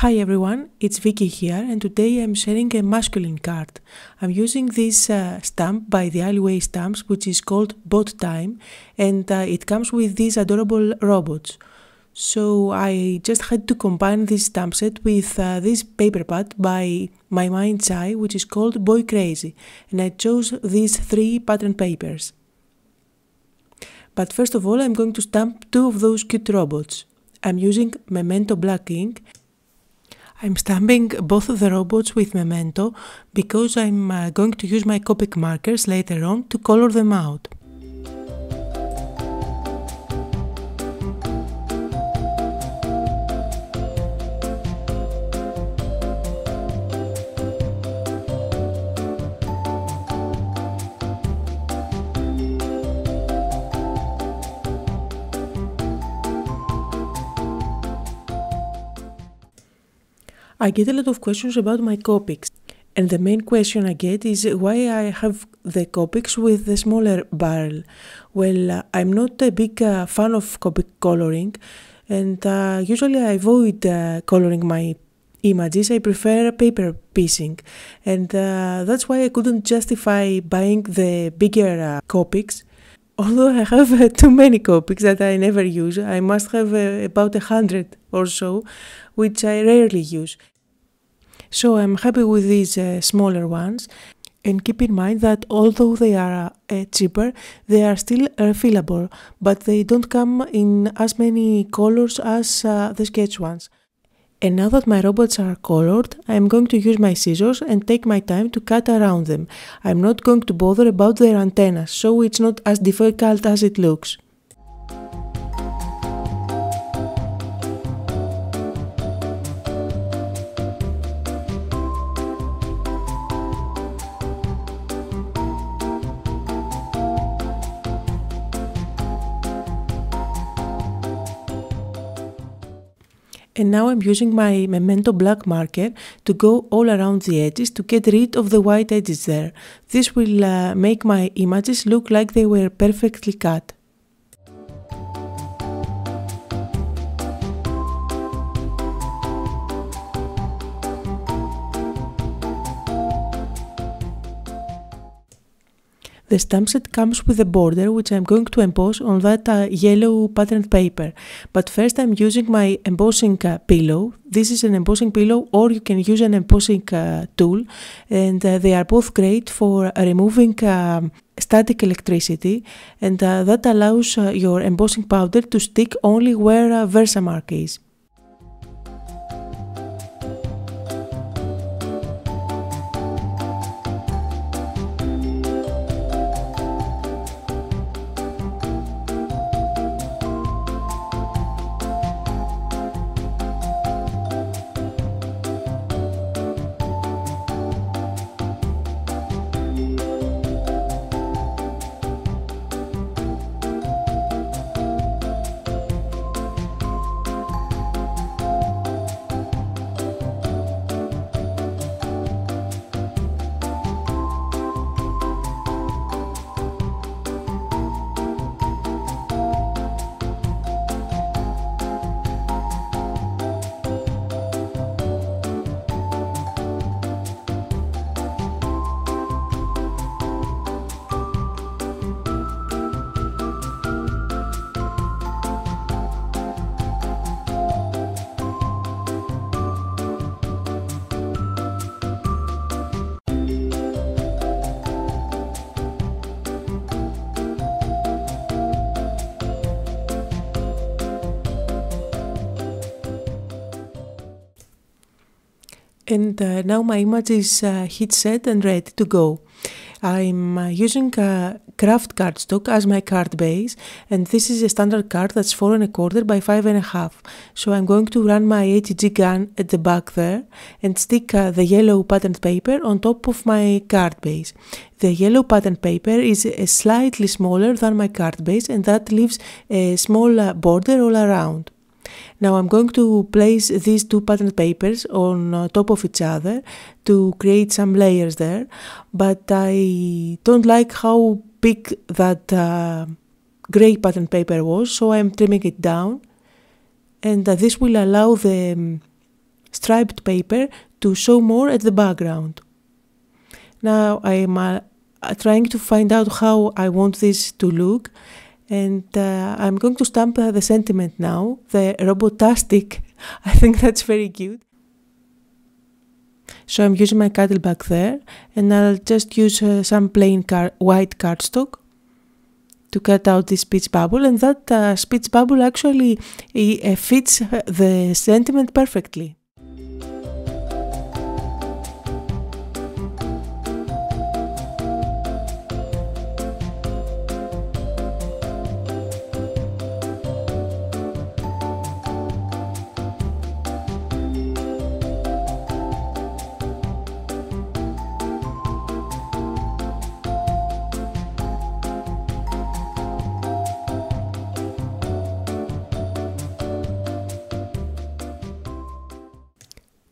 Hi everyone, it's Vicky here and today I'm sharing a masculine card. I'm using this stamp by the Alleyway Stamps which is called Bot Time and it comes with these adorable robots. So I just had to combine this stamp set with this paper pad by My Mind's Eye which is called Boy Crazy, and I chose these 3 pattern papers. But first of all I'm going to stamp 2 of those cute robots. I'm using Memento black ink. I'm stamping both of the robots with Memento because I'm going to use my Copic markers later on to color them out. I get a lot of questions about my Copics, and the main question I get is why I have the Copics with the smaller barrel. Well, I'm not a big fan of Copic coloring, and usually I avoid coloring my images. I prefer paper piecing, and that's why I couldn't justify buying the bigger Copics. Although I have too many Copics that I never use, I must have about 100 or so, which I rarely use. So I'm happy with these smaller ones, and keep in mind that although they are cheaper, they are still refillable, but they don't come in as many colors as the sketch ones. And now that my robots are colored, I'm going to use my scissors and take my time to cut around them. I'm not going to bother about their antennas, so it's not as difficult as it looks. And now I'm using my Memento black marker to go all around the edges to get rid of the white edges there. This will make my images look like they were perfectly cut. The stamp set comes with a border which I'm going to emboss on that yellow patterned paper. But first I'm using my embossing pillow. This is an embossing pillow, or you can use an embossing tool, and they are both great for removing static electricity, and that allows your embossing powder to stick only where Versamark is. And now my image is heat set and ready to go. I'm using craft cardstock as my card base, and this is a standard card that's 4 1/4 by 5 1/2. So I'm going to run my ATG gun at the back there and stick the yellow patterned paper on top of my card base. The yellow patterned paper is slightly smaller than my card base, and that leaves a small border all around. Now I'm going to place these 2 patterned papers on top of each other to create some layers there, but I don't like how big that grey pattern paper was, so I'm trimming it down, and this will allow the striped paper to show more at the background. Now I am trying to find out how I want this to look, and I'm going to stamp the sentiment now, the Robotastic. I think that's very cute. So I'm using my cuttle back there, and I'll just use some plain white cardstock to cut out this speech bubble, and that speech bubble actually fits the sentiment perfectly.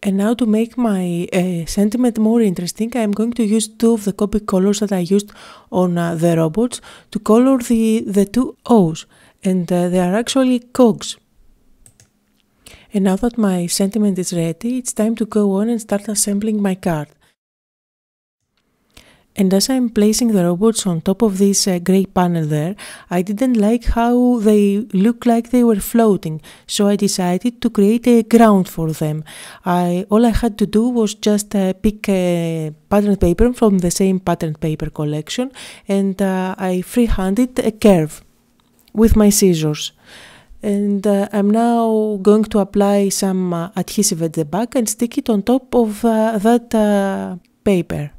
And now to make my sentiment more interesting, I'm going to use two of the Copic colors that I used on the robots to color the two O's, and they are actually cogs. And now that my sentiment is ready, it's time to go on and start assembling my card. And as I'm placing the robots on top of this grey panel there, I didn't like how they look like they were floating, so I decided to create a ground for them. All I had to do was just pick a pattern paper from the same pattern paper collection, and I freehanded a curve with my scissors. And I'm now going to apply some adhesive at the back and stick it on top of that paper.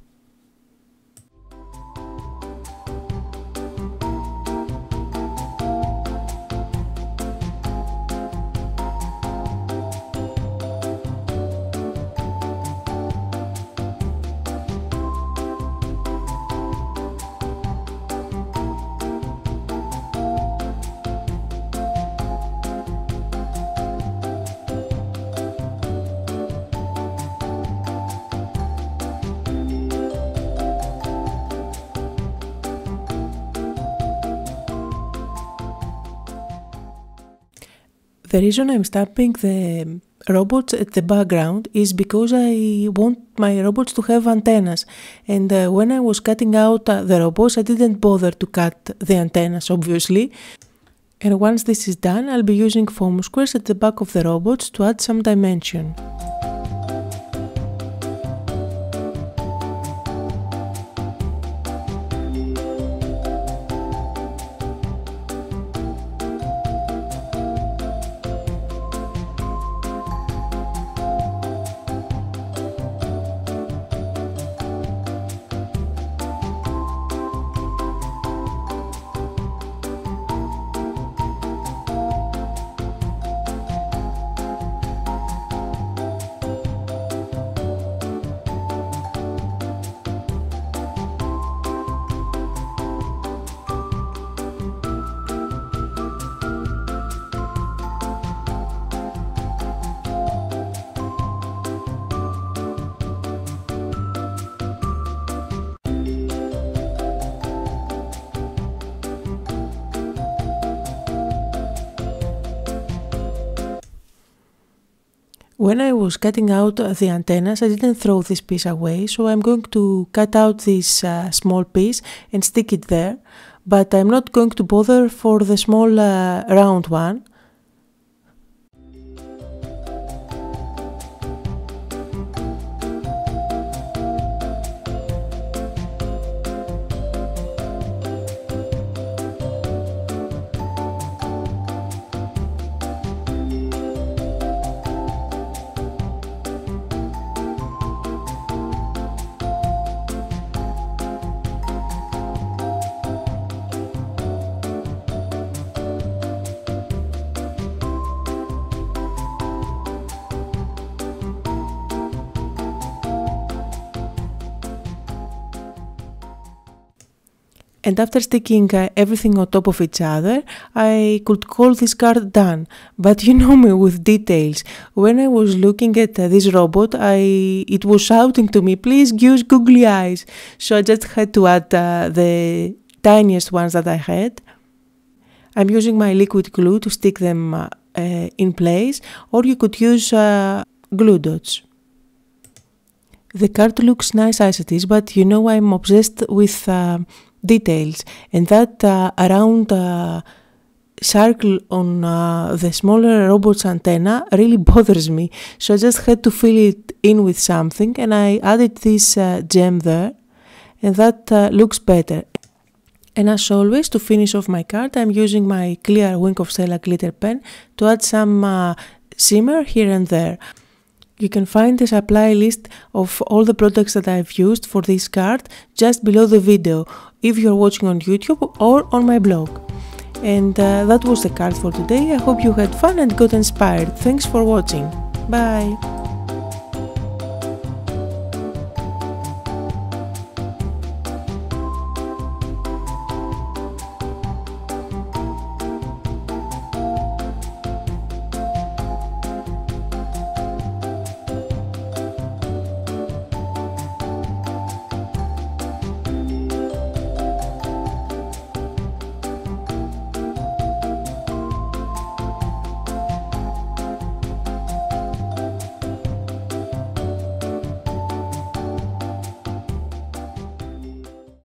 The reason I'm stamping the robots at the background is because I want my robots to have antennas, and when I was cutting out the robots I didn't bother to cut the antennas, obviously. And once this is done, I'll be using foam squares at the back of the robots to add some dimension. When I was cutting out the antennas, I didn't throw this piece away, so I'm going to cut out this small piece and stick it there, but I'm not going to bother for the small round one. And after sticking everything on top of each other, I could call this card done. But you know me with details. When I was looking at this robot, it was shouting to me, please use googly eyes. So I just had to add the tiniest ones that I had. I'm using my liquid glue to stick them in place, or you could use glue dots. The card looks nice as it is, but you know I'm obsessed with details, and that round circle on the smaller robot's antenna really bothers me, so I just had to fill it in with something, and I added this gem there, and that looks better. And as always, to finish off my card, I'm using my clear Wink of Stella glitter pen to add some shimmer here and there. You can find the supply list of all the products that I've used for this card just below the video, if you're watching on YouTube or on my blog. And that was the card for today. I hope you had fun and got inspired. Thanks for watching. Bye!